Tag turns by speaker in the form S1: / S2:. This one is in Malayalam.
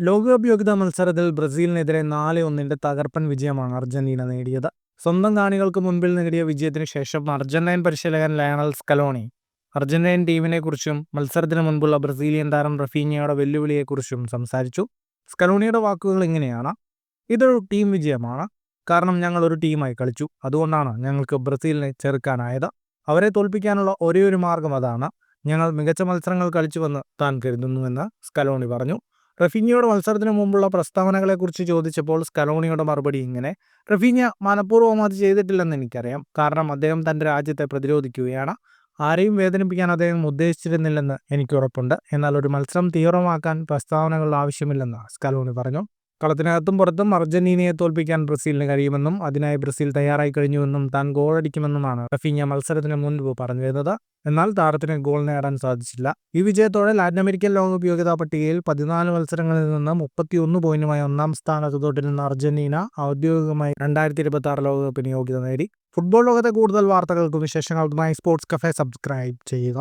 S1: ലോകകപ്പ് യോഗ്യതാ മത്സരത്തിൽ ബ്രസീലിനെതിരെ 4-1 തകർപ്പൻ വിജയമാണ് അർജന്റീന നേടിയത്. സ്വന്തം കാണികൾക്ക് മുൻപിൽ നേടിയ വിജയത്തിന് ശേഷം അർജന്റൈൻ പരിശീലകൻ ലയണൽ സ്കലോണി അർജന്റൈൻ ടീമിനെക്കുറിച്ചും മത്സരത്തിന് മുൻപുള്ള ബ്രസീലിയൻ താരം റഫീഞ്ഞയുടെ വെല്ലുവിളിയെക്കുറിച്ചും സംസാരിച്ചു. സ്കലോണിയുടെ വാക്കുകൾ ഇങ്ങനെയാണ്: ഇതൊരു ടീം വിജയമാണ്. കാരണം ഞങ്ങൾ ഒരു ടീമായി കളിച്ചു. അതുകൊണ്ടാണ് ഞങ്ങൾക്ക് ബ്രസീലിനെ ചെറുക്കാനായത്. അവരെ തോൽപ്പിക്കാനുള്ള ഒരേയൊരു മാർഗം അതാണ്. ഞങ്ങൾ മികച്ച മത്സരങ്ങൾ കളിച്ചുവെന്ന് താൻ കരുതുന്നുവെന്ന് സ്കലോണി പറഞ്ഞു. റഫീഞ്ഞയുടെ മത്സരത്തിന് മുമ്പുള്ള പ്രസ്താവനകളെക്കുറിച്ച് ചോദിച്ചപ്പോൾ സ്കലോണിയുടെ മറുപടി ഇങ്ങനെ: റഫീഞ്ഞ മനഃപൂർവ്വം അത് ചെയ്തിട്ടില്ലെന്ന് എനിക്കറിയാം. കാരണം അദ്ദേഹം തൻ്റെ രാജ്യത്തെ പ്രതിരോധിക്കുകയാണ്. ആരെയും വേദനിപ്പിക്കാൻ അദ്ദേഹം ഉദ്ദേശിച്ചിരുന്നില്ലെന്ന് എനിക്ക് ഉറപ്പുണ്ട്. എന്നാൽ ഒരു മത്സരം തീവ്രമാക്കാൻ പ്രസ്താവനകൾ ആവശ്യമില്ലെന്ന് സ്കലോണി പറഞ്ഞു. കളത്തിനകത്തും പുറത്തും അർജന്റീനയെ തോൽപ്പിക്കാൻ ബ്രസീലിന് കഴിയുമെന്നും അതിനായി ബ്രസീൽ തയ്യാറായി കഴിഞ്ഞുവെന്നും താൻ ഗോളടിക്കുമെന്നുമാണ് റഫീഞ്ഞ മത്സരത്തിന് മുൻപ് പറഞ്ഞിരുന്നത്. എന്നാൽ താരത്തിന് ഗോൾ നേടാൻ സാധിച്ചില്ല. ഈ വിജയത്തോടെ ലാറ്റിൻ അമേരിക്കൻ ലോകകപ്പ് യോഗ്യതാ പട്ടികയിൽ 14 മത്സരങ്ങളിൽ നിന്ന് 31 പോയിന്റുമായി ഒന്നാം സ്ഥാനത്ത് തുടരുന്ന അർജന്റീന ഔദ്യോഗികമായി 2026 ലോകകപ്പിന് യോഗ്യത നേടി. ഫുട്ബോൾ ലോകത്തെ കൂടുതൽ വാർത്തകൾക്കും വിശേഷങ്ങൾക്കുമായി സ്പോർട്സ് കഫേ സബ്സ്ക്രൈബ് ചെയ്യുക.